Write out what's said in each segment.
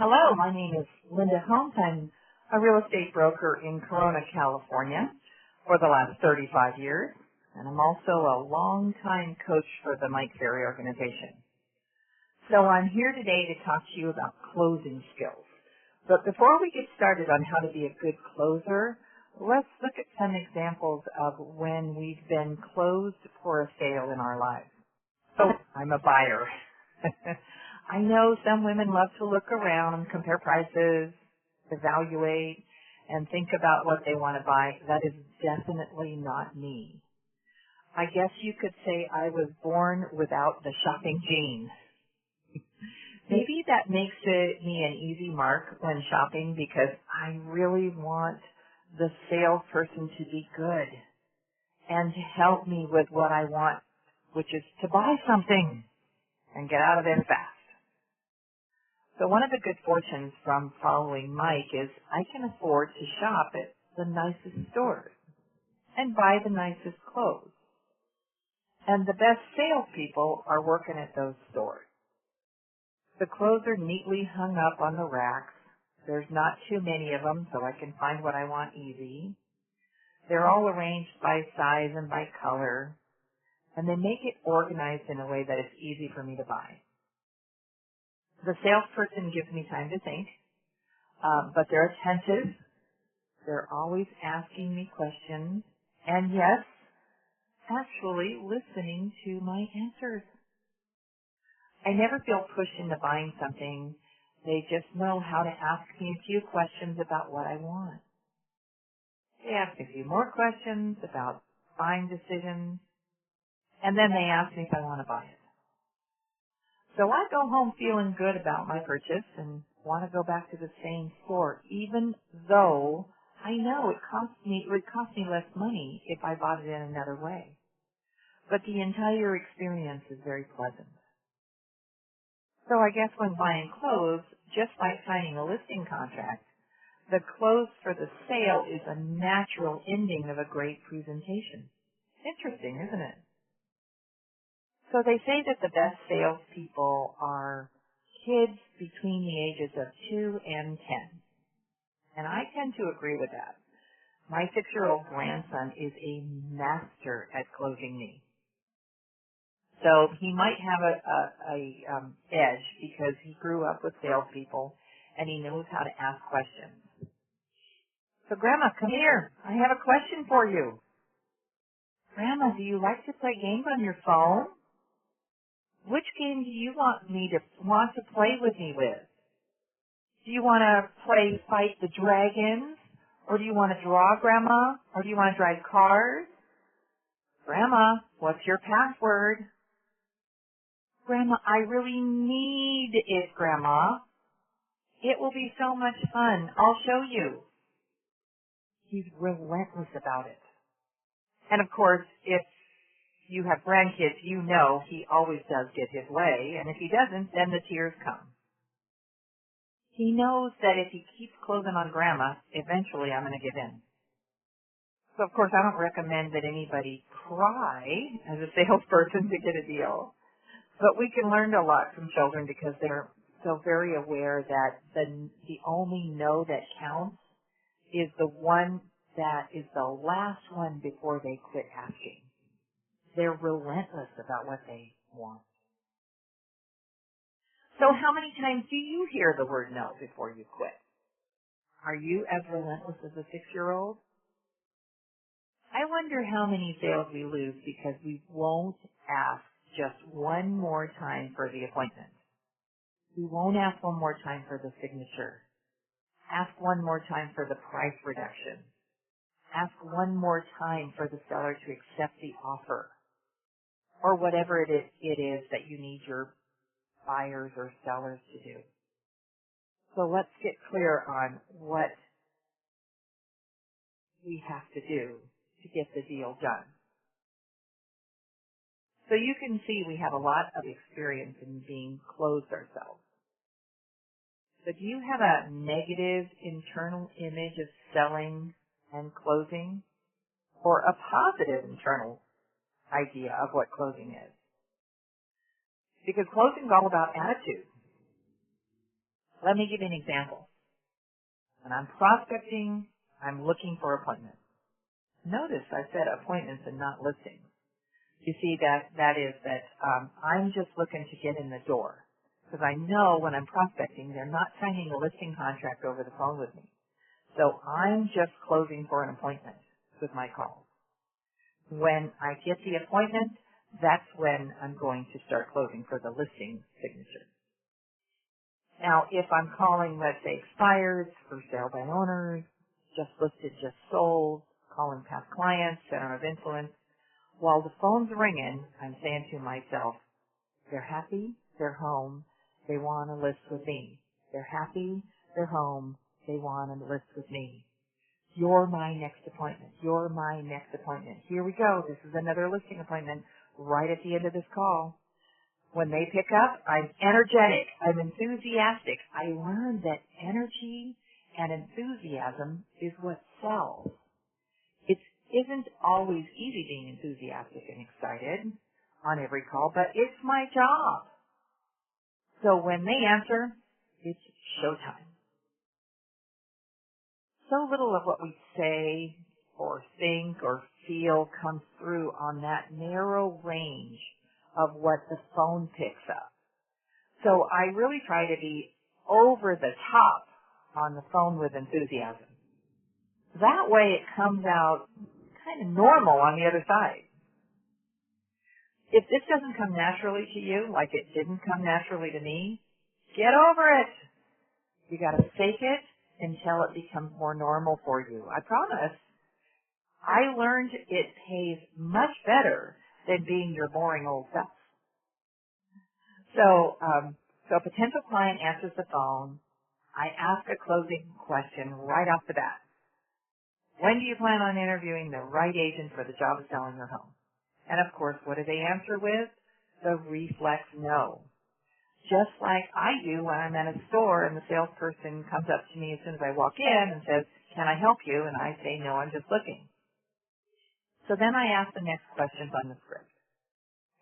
Hello, my name is Linda Holmes. I'm a real estate broker in Corona, California for the last 35 years, and I'm also a longtime coach for the Mike Ferry organization. So I'm here today to talk to you about closing skills. But before we get started on how to be a good closer, let's look at some examples of when we've been closed for a sale in our lives. So I'm a buyer. I know some women love to look around, compare prices, evaluate, and think about what they want to buy. That is definitely not me. I guess you could say I was born without the shopping gene. Maybe that makes me an easy mark when shopping because I really want the salesperson to be good and to help me with what I want, which is to buy something and get out of there fast. So one of the good fortunes from following Mike is I can afford to shop at the nicest stores and buy the nicest clothes. And the best salespeople are working at those stores. The clothes are neatly hung up on the racks. There's not too many of them, so I can find what I want easy. They're all arranged by size and by color, and they make it organized in a way that it's easy for me to buy. The salesperson gives me time to think, but they're attentive. They're always asking me questions, and yes, actually listening to my answers. I never feel pushed into buying something. They just know how to ask me a few questions about what I want. They ask me a few more questions about buying decisions, and then they ask me if I want to buy it. So I go home feeling good about my purchase and want to go back to the same store, even though I know it would cost me less money if I bought it in another way. But the entire experience is very pleasant. So I guess when buying clothes, just like signing a listing contract, the close for the sale is a natural ending of a great presentation. Interesting, isn't it? So they say that the best salespeople are kids between the ages of 2 and 10. And I tend to agree with that. My 6-year-old grandson is a master at closing me. So he might have a edge because he grew up with salespeople and he knows how to ask questions. So Grandma, come here. I have a question for you. Grandma, do you like to play games on your phone? Which game do you want to play with me with? Do you want to play Fight the Dragons? Or do you want to draw, Grandma? Or do you want to drive cars? Grandma, what's your password? Grandma, I really need it, Grandma. It will be so much fun. I'll show you. He's relentless about it. And of course, if you have grandkids, you know he always does get his way, and if he doesn't, then the tears come. He knows that if he keeps closing on Grandma, eventually I'm going to give in. So of course I don't recommend that anybody cry as a salesperson to get a deal, but we can learn a lot from children because they're so very aware that the only no that counts is the one that is the last one before they quit asking. They're relentless about what they want. So how many times do you hear the word no before you quit? Are you as relentless as a 6-year-old? I wonder how many sales we lose because we won't ask just one more time for the appointment. We won't ask one more time for the signature. Ask one more time for the price reduction. Ask one more time for the seller to accept the offer. Or whatever it is that you need your buyers or sellers to do. So let's get clear on what we have to do to get the deal done. So you can see we have a lot of experience in being closed ourselves. So do you have a negative internal image of selling and closing, or a positive internal idea of what closing is? Because closing is all about attitude. Let me give you an example. When I'm prospecting, I'm looking for appointments. Notice I said appointments and not listings. You see I'm just looking to get in the door, because I know when I'm prospecting, they're not signing a listing contract over the phone with me. So I'm just closing for an appointment with my calls. When I get the appointment, that's when I'm going to start closing for the listing signature. Now, if I'm calling, let's say, expired, for sale by owners, just listed, just sold, calling past clients, center of influence, while the phone's ringing, I'm saying to myself, they're happy, they're home, they want to list with me. They're happy, they're home, they want to list with me. You're my next appointment. You're my next appointment. Here we go. This is another listing appointment right at the end of this call. When they pick up, I'm energetic. I'm enthusiastic. I learned that energy and enthusiasm is what sells. It isn't always easy being enthusiastic and excited on every call, but it's my job. So when they answer, it's showtime. So little of what we say or think or feel comes through on that narrow range of what the phone picks up. So I really try to be over the top on the phone with enthusiasm. That way it comes out kind of normal on the other side. If this doesn't come naturally to you, like it didn't come naturally to me, get over it. You got to fake it until it becomes more normal for you. I promise. I learned it pays much better than being your boring old self. So a potential client answers the phone. I ask a closing question right off the bat. When do you plan on interviewing the right agent for the job of selling your home? And of course, what do they answer with? The reflex no. Just like I do when I'm at a store and the salesperson comes up to me as soon as I walk in and says, can I help you? And I say, no, I'm just looking. So then I ask the next questions on the script.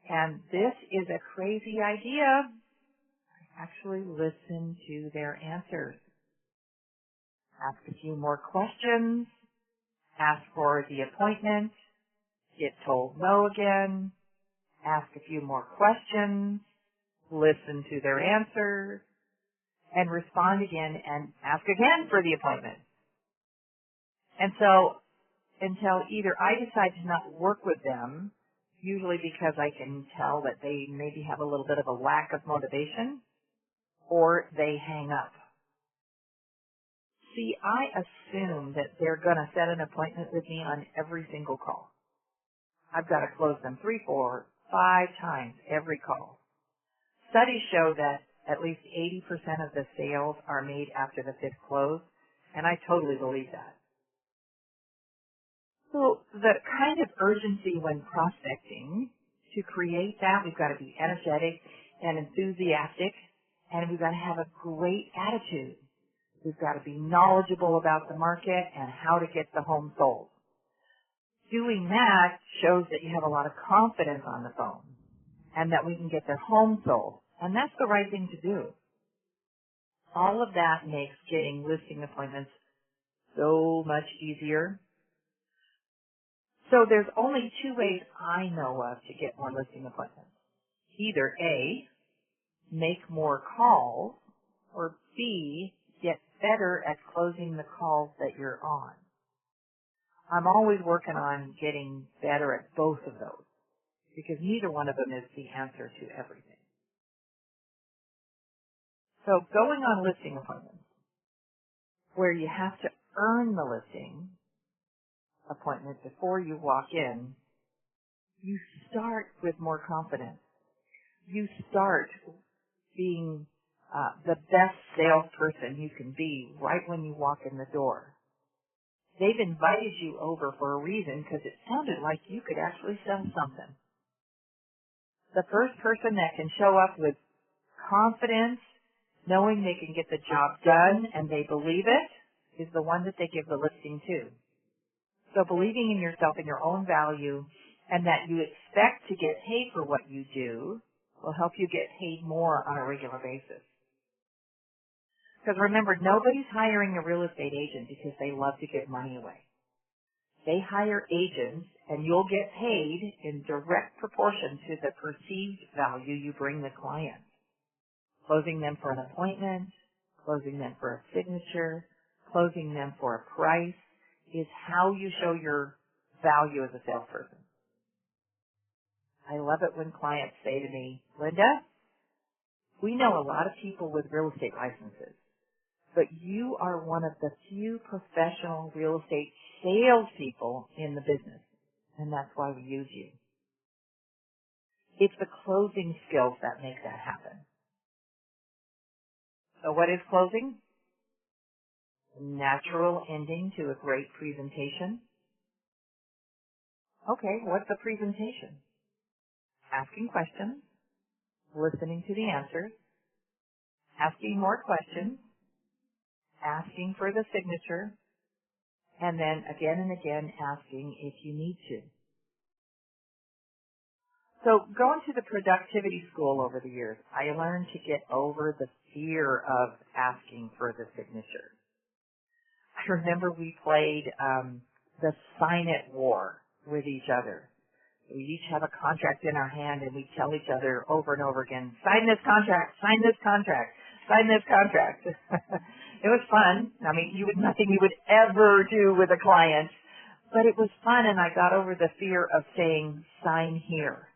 And this is a crazy idea. I actually listen to their answers. Ask a few more questions. Ask for the appointment. Get told no again. Ask a few more questions. Listen to their answers. And respond again and ask again for the appointment. And so until either I decide to not work with them, usually because I can tell that they maybe have a little bit of a lack of motivation, or they hang up. See, I assume that they're going to set an appointment with me on every single call. I've got to close them 3, 4, 5 times every call. Studies show that at least 80% of the sales are made after the 5th close, and I totally believe that. So the kind of urgency when prospecting, to create that, we've got to be energetic and enthusiastic, and we've got to have a great attitude. We've got to be knowledgeable about the market and how to get the home sold. Doing that shows that you have a lot of confidence on the phone and that we can get the home sold. And that's the right thing to do. All of that makes getting listing appointments so much easier. So there's only 2 ways I know of to get more listing appointments. Either A, make more calls, or B, get better at closing the calls that you're on. I'm always working on getting better at both of those because neither one of them is the answer to everything. So going on listing appointments, where you have to earn the listing appointment before you walk in, you start with more confidence. You start being the best salesperson you can be right when you walk in the door. They've invited you over for a reason because it sounded like you could actually sell something. The first person that can show up with confidence, knowing they can get the job done and they believe it, is the one that they give the listing to. So believing in yourself and your own value and that you expect to get paid for what you do will help you get paid more on a regular basis. Because remember, nobody's hiring a real estate agent because they love to give money away. They hire agents, and you'll get paid in direct proportion to the perceived value you bring the client. Closing them for an appointment, closing them for a signature, closing them for a price is how you show your value as a salesperson. I love it when clients say to me, Linda, we know a lot of people with real estate licenses, but you are one of the few professional real estate salespeople in the business, and that's why we use you. It's the closing skills that make that happen. So what is closing? Natural ending to a great presentation. Okay, what's a presentation? Asking questions, listening to the answers, asking more questions, asking for the signature, and then again and again asking if you need to. So going to the productivity school over the years, I learned to get over the fear of asking for the signature. I remember we played the sign it war with each other. We each have a contract in our hand, and we tell each other over and over again, sign this contract, sign this contract, sign this contract. It was fun. I mean, nothing you would ever do with a client, but it was fun, and I got over the fear of saying, sign here.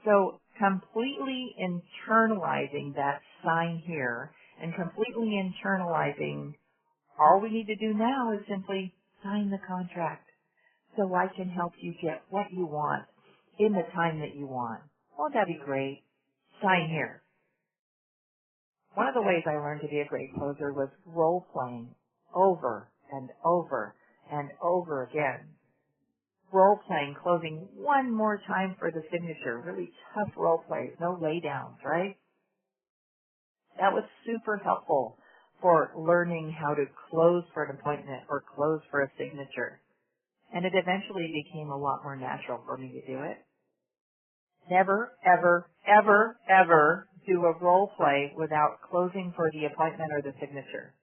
So completely internalizing that sign here and completely internalizing all we need to do now is simply sign the contract so I can help you get what you want in the time that you want. Won't that be great? Sign here. One of the ways I learned to be a great closer was role-playing over and over and over again. Role-playing, closing one more time for the signature. Really tough role plays, no laydowns, right? That was super helpful for learning how to close for an appointment or close for a signature. And it eventually became a lot more natural for me to do it. Never, ever, ever, ever do a role play without closing for the appointment or the signature.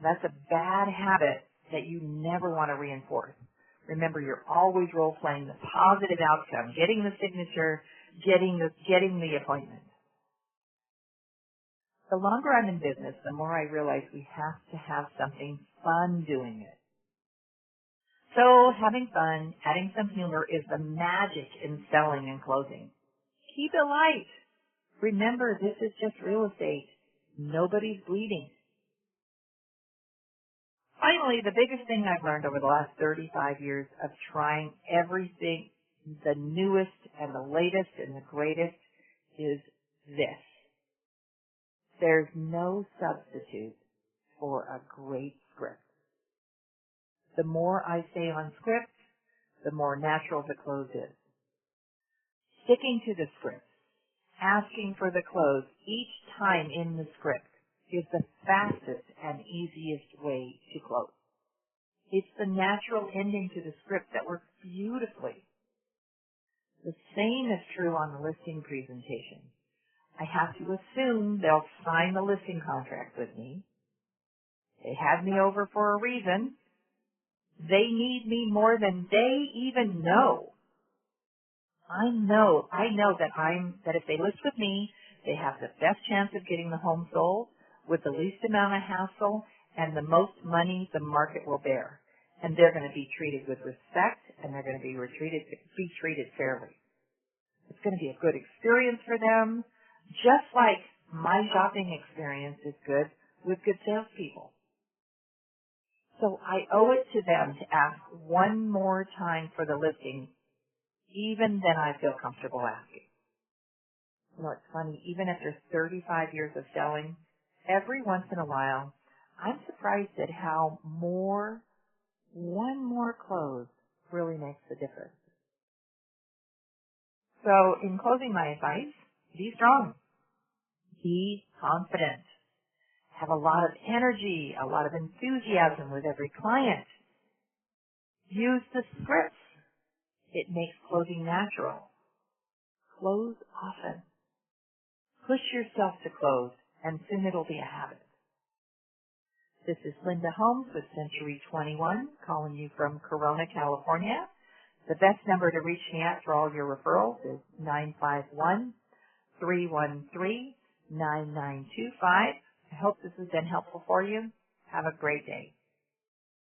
That's a bad habit that you never want to reinforce. Remember, you're always role playing the positive outcome, getting the signature, getting the appointment. The longer I'm in business, the more I realize we have to have something fun doing it. So having fun, adding some humor is the magic in selling and closing. Keep it light. Remember, this is just real estate. Nobody's bleeding. Finally, the biggest thing I've learned over the last 35 years of trying everything, the newest and the latest and the greatest, is this. There's no substitute for a great script. The more I stay on script, the more natural the close is. Sticking to the script, asking for the close each time in the script is the fastest and easiest way to close. It's the natural ending to the script that works beautifully. The same is true on the listing presentation. I have to assume they'll sign the listing contract with me. They had me over for a reason. They need me more than they even know. I know that if they list with me, they have the best chance of getting the home sold with the least amount of hassle and the most money the market will bear. And they're going to be treated with respect, and they're going to be treated fairly. It's going to be a good experience for them, just like my shopping experience is good with good salespeople. So I owe it to them to ask one more time for the listing, even then I feel comfortable asking. You know, it's funny, even after 35 years of selling, every once in a while, I'm surprised at how one more close really makes a difference. So in closing, my advice, be strong. Be confident. Have a lot of energy, a lot of enthusiasm with every client. Use the scripts. It makes closing natural. Close often. Push yourself to close and soon it'll be a habit. This is Linda Holmes with Century 21 calling you from Corona, California. The best number to reach me at for all your referrals is 951-313-9925. I hope this has been helpful for you. Have a great day.